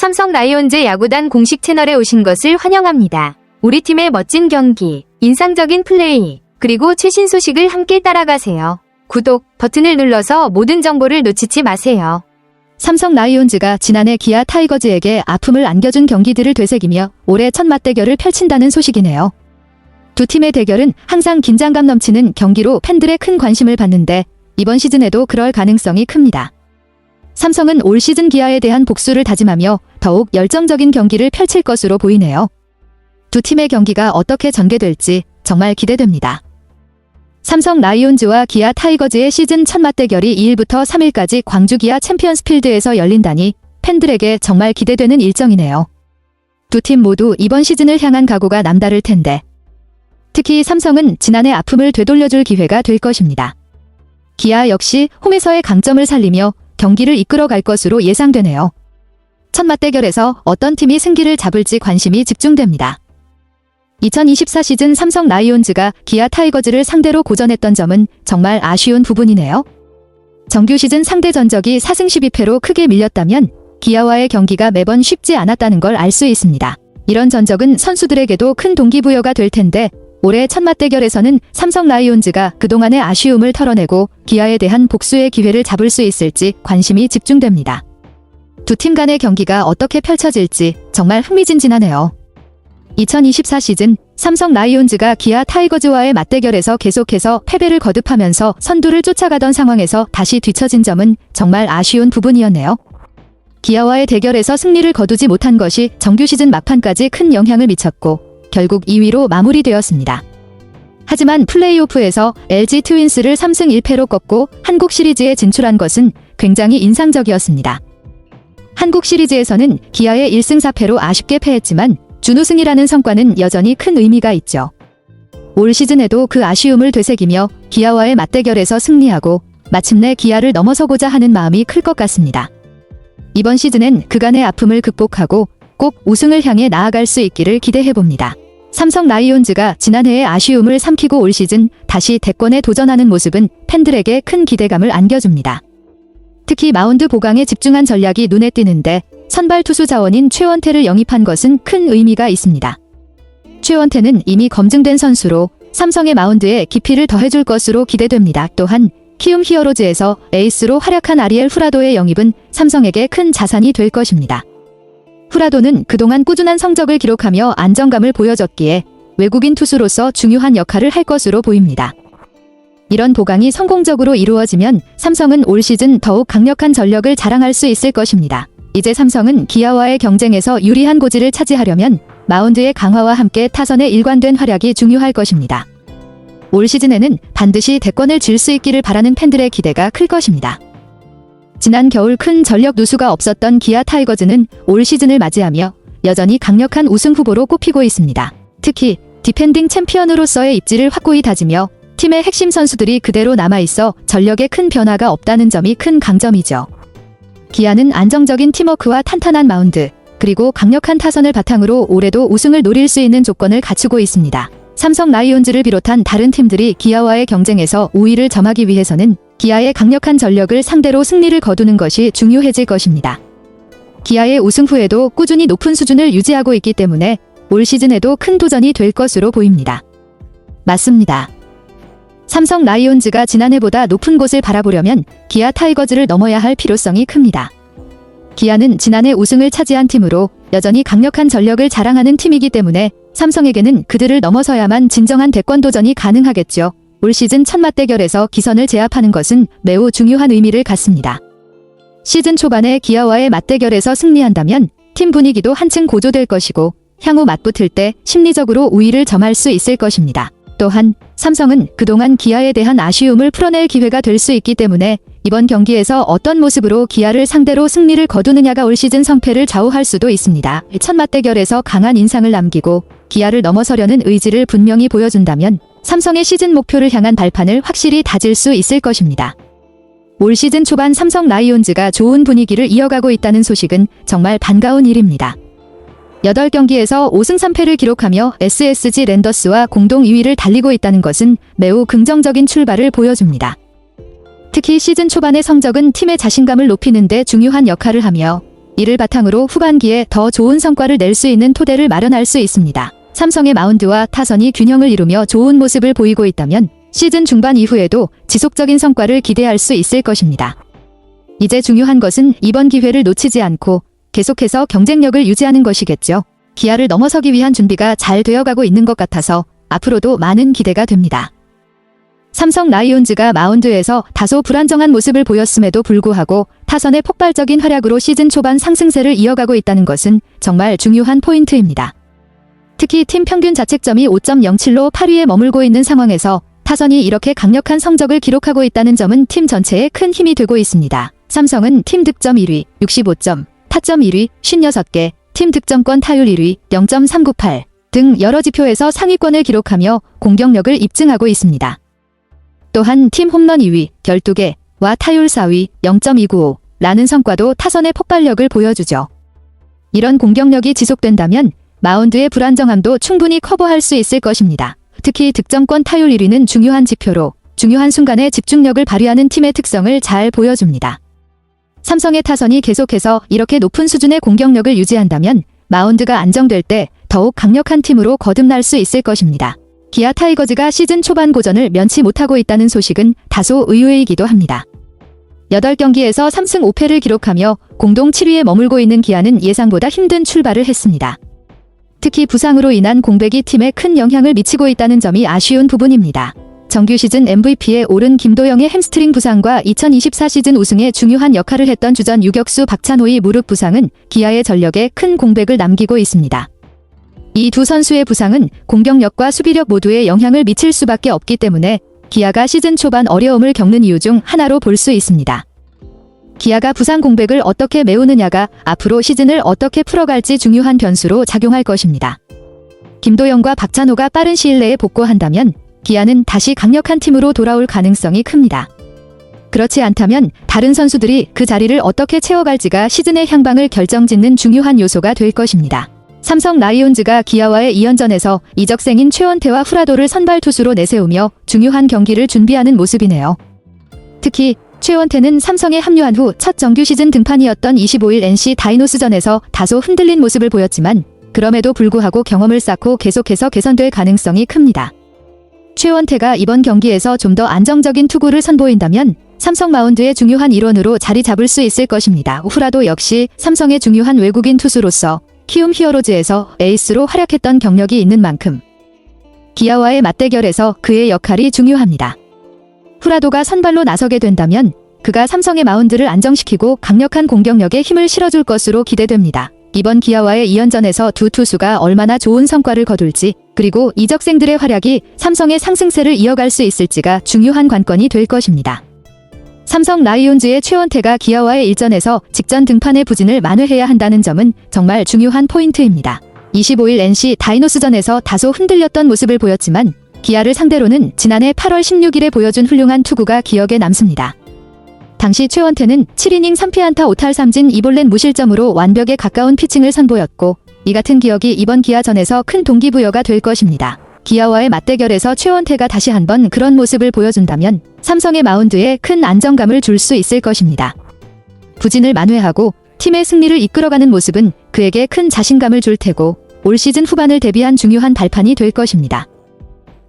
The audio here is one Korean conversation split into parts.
삼성 라이온즈 야구단 공식 채널에 오신 것을 환영합니다. 우리 팀의 멋진 경기, 인상적인 플레이, 그리고 최신 소식을 함께 따라가세요. 구독 버튼을 눌러서 모든 정보를 놓치지 마세요. 삼성 라이온즈가 지난해 기아 타이거즈에게 아픔을 안겨준 경기들을 되새기며 올해 첫 맞대결을 펼친다는 소식이네요. 두 팀의 대결은 항상 긴장감 넘치는 경기로 팬들의 큰 관심을 받는데 이번 시즌에도 그럴 가능성이 큽니다. 삼성은 올 시즌 기아에 대한 복수를 다짐하며 더욱 열정적인 경기를 펼칠 것으로 보이네요. 두 팀의 경기가 어떻게 전개될지 정말 기대됩니다. 삼성 라이온즈와 기아 타이거즈의 시즌 첫 맞대결이 2일부터 3일까지 광주 기아 챔피언스필드에서 열린다니 팬들에게 정말 기대되는 일정이네요. 두 팀 모두 이번 시즌을 향한 각오가 남다를 텐데 특히 삼성은 지난해 아픔을 되돌려줄 기회가 될 것입니다. 기아 역시 홈에서의 강점을 살리며 경기를 이끌어갈 것으로 예상되네요. 첫 맞대결에서 어떤 팀이 승기를 잡을지 관심이 집중됩니다. 2024 시즌 삼성 라이온즈가 기아 타이거즈를 상대로 고전했던 점은 정말 아쉬운 부분이네요. 정규 시즌 상대 전적이 4승 12패로 크게 밀렸다면 기아와의 경기가 매번 쉽지 않았다는 걸 알 수 있습니다. 이런 전적은 선수들에게도 큰 동기부여가 될 텐데 올해 첫 맞대결에서는 삼성 라이온즈가 그동안의 아쉬움을 털어내고 기아에 대한 복수의 기회를 잡을 수 있을지 관심이 집중됩니다. 두 팀 간의 경기가 어떻게 펼쳐질지 정말 흥미진진하네요. 2024 시즌 삼성 라이온즈가 기아 타이거즈와의 맞대결에서 계속해서 패배를 거듭하면서 선두를 쫓아가던 상황에서 다시 뒤처진 점은 정말 아쉬운 부분이었네요. 기아와의 대결에서 승리를 거두지 못한 것이 정규 시즌 막판까지 큰 영향을 미쳤고 결국 2위로 마무리되었습니다. 하지만 플레이오프에서 LG 트윈스를 3승 1패로 꺾고 한국 시리즈에 진출한 것은 굉장히 인상적이었습니다. 한국 시리즈에서는 기아의 1승 4패로 아쉽게 패했지만 준우승이라는 성과는 여전히 큰 의미가 있죠. 올 시즌에도 그 아쉬움을 되새기며 기아와의 맞대결에서 승리하고 마침내 기아를 넘어서고자 하는 마음이 클 것 같습니다. 이번 시즌엔 그간의 아픔을 극복하고 꼭 우승을 향해 나아갈 수 있기를 기대해봅니다. 삼성 라이온즈가 지난해의 아쉬움을 삼키고 올 시즌 다시 대권에 도전하는 모습은 팬들에게 큰 기대감을 안겨줍니다. 특히 마운드 보강에 집중한 전략이 눈에 띄는데 선발 투수 자원인 최원태를 영입한 것은 큰 의미가 있습니다. 최원태는 이미 검증된 선수로 삼성의 마운드에 깊이를 더해줄 것으로 기대됩니다. 또한 키움 히어로즈에서 에이스로 활약한 아리엘 후라도의 영입은 삼성에게 큰 자산이 될 것입니다. 후라도는 그동안 꾸준한 성적을 기록하며 안정감을 보여줬기에 외국인 투수로서 중요한 역할을 할 것으로 보입니다. 이런 보강이 성공적으로 이루어지면 삼성은 올 시즌 더욱 강력한 전력을 자랑할 수 있을 것입니다. 이제 삼성은 기아와의 경쟁에서 유리한 고지를 차지하려면 마운드의 강화와 함께 타선의 일관된 활약이 중요할 것입니다. 올 시즌에는 반드시 대권을 질 수 있기를 바라는 팬들의 기대가 클 것입니다. 지난 겨울 큰 전력 누수가 없었던 기아 타이거즈는 올 시즌을 맞이하며 여전히 강력한 우승 후보로 꼽히고 있습니다. 특히 디펜딩 챔피언으로서의 입지를 확고히 다지며 팀의 핵심 선수들이 그대로 남아있어 전력에 큰 변화가 없다는 점이 큰 강점이죠. 기아는 안정적인 팀워크와 탄탄한 마운드, 그리고 강력한 타선을 바탕으로 올해도 우승을 노릴 수 있는 조건을 갖추고 있습니다. 삼성 라이온즈를 비롯한 다른 팀들이 기아와의 경쟁에서 우위를 점하기 위해서는 기아의 강력한 전력을 상대로 승리를 거두는 것이 중요해질 것입니다. 기아의 우승 후에도 꾸준히 높은 수준을 유지하고 있기 때문에 올 시즌에도 큰 도전이 될 것으로 보입니다. 맞습니다. 삼성 라이온즈가 지난해보다 높은 곳을 바라보려면 기아 타이거즈를 넘어야 할 필요성이 큽니다. 기아는 지난해 우승을 차지한 팀으로 여전히 강력한 전력을 자랑하는 팀이기 때문에 삼성에게는 그들을 넘어서야만 진정한 대권 도전이 가능하겠죠. 올 시즌 첫 맞대결에서 기선을 제압하는 것은 매우 중요한 의미를 갖습니다. 시즌 초반에 기아와의 맞대결에서 승리한다면 팀 분위기도 한층 고조될 것이고 향후 맞붙을 때 심리적으로 우위를 점할 수 있을 것입니다. 또한 삼성은 그동안 기아에 대한 아쉬움을 풀어낼 기회가 될 수 있기 때문에 이번 경기에서 어떤 모습으로 기아를 상대로 승리를 거두느냐가 올 시즌 성패를 좌우할 수도 있습니다. 첫 맞대결에서 강한 인상을 남기고 기아를 넘어서려는 의지를 분명히 보여준다면 삼성의 시즌 목표를 향한 발판을 확실히 다질 수 있을 것입니다. 올 시즌 초반 삼성 라이온즈가 좋은 분위기를 이어가고 있다는 소식은 정말 반가운 일입니다. 8경기에서 5승 3패를 기록하며 SSG 랜더스와 공동 2위를 달리고 있다는 것은 매우 긍정적인 출발을 보여줍니다. 특히 시즌 초반의 성적은 팀의 자신감을 높이는 데 중요한 역할을 하며 이를 바탕으로 후반기에 더 좋은 성과를 낼 수 있는 토대를 마련할 수 있습니다. 삼성의 마운드와 타선이 균형을 이루며 좋은 모습을 보이고 있다면 시즌 중반 이후에도 지속적인 성과를 기대할 수 있을 것입니다. 이제 중요한 것은 이번 기회를 놓치지 않고 계속해서 경쟁력을 유지하는 것이겠죠. 기아를 넘어서기 위한 준비가 잘 되어가고 있는 것 같아서 앞으로도 많은 기대가 됩니다. 삼성 라이온즈가 마운드에서 다소 불안정한 모습을 보였음에도 불구하고 타선의 폭발적인 활약으로 시즌 초반 상승세를 이어가고 있다는 것은 정말 중요한 포인트입니다. 특히 팀 평균 자책점이 5.07로 8위에 머물고 있는 상황에서 타선이 이렇게 강력한 성적을 기록하고 있다는 점은 팀 전체에 큰 힘이 되고 있습니다. 삼성은 팀 득점 1위, 65점, 타점 1위, 56개, 팀 득점권 타율 1위, 0.398 등 여러 지표에서 상위권을 기록하며 공격력을 입증하고 있습니다. 또한 팀 홈런 2위, 12개와 타율 4위, 0.295라는 성과도 타선의 폭발력을 보여주죠. 이런 공격력이 지속된다면 마운드의 불안정함도 충분히 커버할 수 있을 것입니다. 특히 득점권 타율 1위는 중요한 지표로 중요한 순간에 집중력을 발휘하는 팀의 특성을 잘 보여줍니다. 삼성의 타선이 계속해서 이렇게 높은 수준의 공격력을 유지한다면 마운드가 안정될 때 더욱 강력한 팀으로 거듭날 수 있을 것입니다. 기아 타이거즈가 시즌 초반 고전을 면치 못하고 있다는 소식은 다소 의외이기도 합니다. 8경기에서 3승 5패를 기록하며 공동 7위에 머물고 있는 기아는 예상보다 힘든 출발을 했습니다. 특히 부상으로 인한 공백이 팀에 큰 영향을 미치고 있다는 점이 아쉬운 부분입니다. 정규 시즌 MVP에 오른 김도영의 햄스트링 부상과 2024 시즌 우승에 중요한 역할을 했던 주전 유격수 박찬호의 무릎 부상은 기아의 전력에 큰 공백을 남기고 있습니다. 이 두 선수의 부상은 공격력과 수비력 모두에 영향을 미칠 수밖에 없기 때문에 기아가 시즌 초반 어려움을 겪는 이유 중 하나로 볼 수 있습니다. 기아가 부상 공백을 어떻게 메우느냐가 앞으로 시즌을 어떻게 풀어갈지 중요한 변수로 작용할 것입니다. 김도영과 박찬호가 빠른 시일 내에 복구한다면 기아는 다시 강력한 팀으로 돌아올 가능성이 큽니다. 그렇지 않다면 다른 선수들이 그 자리를 어떻게 채워갈지가 시즌의 향방을 결정짓는 중요한 요소가 될 것입니다. 삼성 라이온즈가 기아와의 2연전에서 이적생인 최원태와 후라도를 선발 투수로 내세우며 중요한 경기를 준비하는 모습이네요. 특히 최원태는 삼성에 합류한 후 첫 정규 시즌 등판이었던 25일 NC 다이노스전에서 다소 흔들린 모습을 보였지만 그럼에도 불구하고 경험을 쌓고 계속해서 개선될 가능성이 큽니다. 최원태가 이번 경기에서 좀 더 안정적인 투구를 선보인다면 삼성 마운드의 중요한 일원으로 자리 잡을 수 있을 것입니다. 후라도 역시 삼성의 중요한 외국인 투수로서 키움 히어로즈에서 에이스로 활약했던 경력이 있는 만큼 기아와의 맞대결에서 그의 역할이 중요합니다. 후라도가 선발로 나서게 된다면 그가 삼성의 마운드를 안정시키고 강력한 공격력에 힘을 실어줄 것으로 기대됩니다. 이번 기아와의 2연전에서 두 투수가 얼마나 좋은 성과를 거둘지 그리고 이적생들의 활약이 삼성의 상승세를 이어갈 수 있을지가 중요한 관건이 될 것입니다. 삼성 라이온즈의 최원태가 기아와의 일전에서 직전 등판의 부진을 만회해야 한다는 점은 정말 중요한 포인트입니다. 25일 NC 다이노스전에서 다소 흔들렸던 모습을 보였지만 기아를 상대로는 지난해 8월 16일에 보여준 훌륭한 투구가 기억에 남습니다. 당시 최원태는 7이닝 3피안타 5탈 3진 2볼넷 무실점으로 완벽에 가까운 피칭을 선보였고 이 같은 기억이 이번 기아전에서 큰 동기부여가 될 것입니다. 기아와의 맞대결에서 최원태가 다시 한번 그런 모습을 보여준다면 삼성의 마운드에 큰 안정감을 줄 수 있을 것입니다. 부진을 만회하고 팀의 승리를 이끌어가는 모습은 그에게 큰 자신감을 줄 테고 올 시즌 후반을 대비한 중요한 발판이 될 것입니다.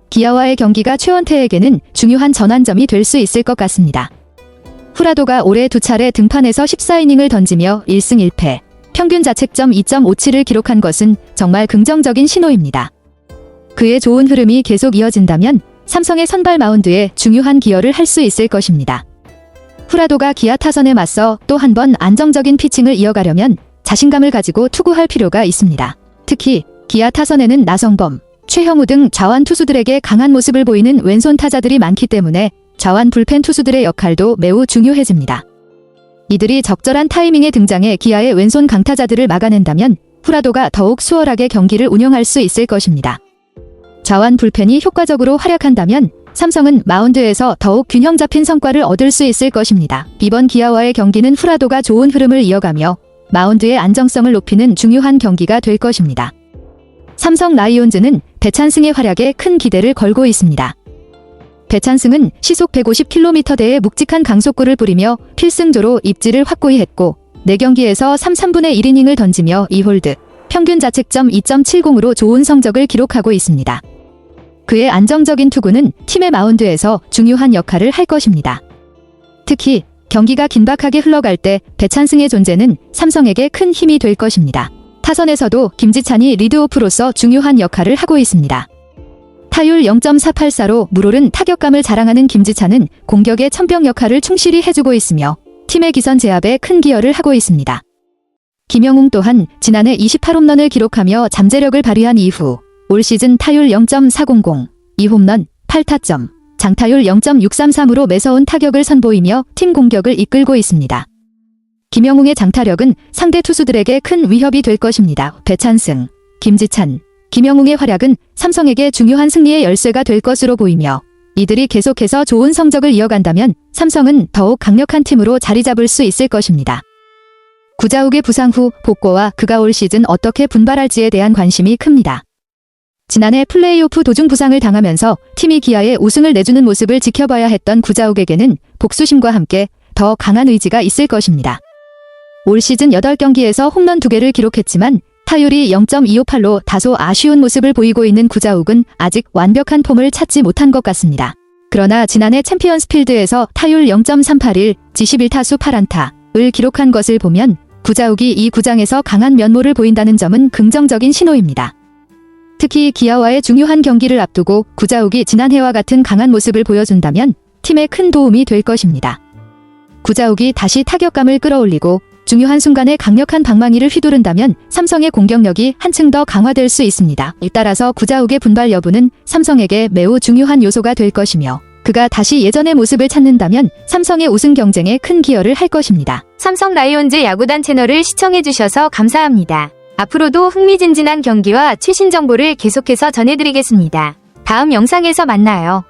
기아와의 경기가 최원태에게는 중요한 전환점이 될 수 있을 것 같습니다. 후라도가 올해 2차례 등판에서 14이닝을 던지며 1승 1패, 평균 자책점 2.57을 기록한 것은 정말 긍정적인 신호입니다. 그의 좋은 흐름이 계속 이어진다면 삼성의 선발 마운드에 중요한 기여를 할 수 있을 것입니다. 후라도가 기아 타선에 맞서 또 한 번 안정적인 피칭을 이어가려면 자신감을 가지고 투구할 필요가 있습니다. 특히 기아 타선에는 나성범, 최형우 등 좌완 투수들에게 강한 모습을 보이는 왼손 타자들이 많기 때문에 좌완 불펜 투수들의 역할도 매우 중요해집니다. 이들이 적절한 타이밍에 등장해 기아의 왼손 강타자들을 막아낸다면 후라도가 더욱 수월하게 경기를 운영할 수 있을 것입니다. 좌완 불펜이 효과적으로 활약한다면 삼성은 마운드에서 더욱 균형 잡힌 성과를 얻을 수 있을 것입니다. 이번 기아와의 경기는 후라도가 좋은 흐름을 이어가며 마운드의 안정성을 높이는 중요한 경기가 될 것입니다. 삼성 라이온즈는 배찬승의 활약에 큰 기대를 걸고 있습니다. 배찬승은 시속 150km대의 묵직한 강속구를 뿌리며 필승조로 입지를 확고히 했고 4경기에서 3분의 1이닝을 던지며 2홀드, 평균 자책점 2.70으로 좋은 성적을 기록하고 있습니다. 그의 안정적인 투구는 팀의 마운드에서 중요한 역할을 할 것입니다. 특히 경기가 긴박하게 흘러갈 때 배찬승의 존재는 삼성에게 큰 힘이 될 것입니다. 타선에서도 김지찬이 리드오프로서 중요한 역할을 하고 있습니다. 타율 0.484로 물오른 타격감을 자랑하는 김지찬은 공격의 천병 역할을 충실히 해주고 있으며 팀의 기선 제압에 큰 기여를 하고 있습니다. 김영웅 또한 지난해 28홈런을 기록하며 잠재력을 발휘한 이후 올 시즌 타율 0.400, 2홈런, 8타점, 장타율 0.633으로 매서운 타격을 선보이며 팀 공격을 이끌고 있습니다. 김영웅의 장타력은 상대 투수들에게 큰 위협이 될 것입니다. 배찬승, 김지찬, 김영웅의 활약은 삼성에게 중요한 승리의 열쇠가 될 것으로 보이며 이들이 계속해서 좋은 성적을 이어간다면 삼성은 더욱 강력한 팀으로 자리 잡을 수 있을 것입니다. 구자욱의 부상 후 복구와 그가 올 시즌 어떻게 분발할지에 대한 관심이 큽니다. 지난해 플레이오프 도중 부상을 당하면서 팀이 기아에 우승을 내주는 모습을 지켜봐야 했던 구자욱에게는 복수심과 함께 더 강한 의지가 있을 것입니다. 올 시즌 8경기에서 홈런 2개를 기록했지만 타율이 0.258로 다소 아쉬운 모습을 보이고 있는 구자욱은 아직 완벽한 폼을 찾지 못한 것 같습니다. 그러나 지난해 챔피언스필드에서 타율 0.381, 11타수 8안타를 기록한 것을 보면 구자욱이 이 구장에서 강한 면모를 보인다는 점은 긍정적인 신호입니다. 특히 기아와의 중요한 경기를 앞두고 구자욱이 지난해와 같은 강한 모습을 보여준다면 팀에 큰 도움이 될 것입니다. 구자욱이 다시 타격감을 끌어올리고 중요한 순간에 강력한 방망이를 휘두른다면 삼성의 공격력이 한층 더 강화될 수 있습니다. 따라서 구자욱의 분발 여부는 삼성에게 매우 중요한 요소가 될 것이며 그가 다시 예전의 모습을 찾는다면 삼성의 우승 경쟁에 큰 기여를 할 것입니다. 삼성 라이온즈 야구단 채널을 시청해주셔서 감사합니다. 앞으로도 흥미진진한 경기와 최신 정보를 계속해서 전해드리겠습니다. 다음 영상에서 만나요.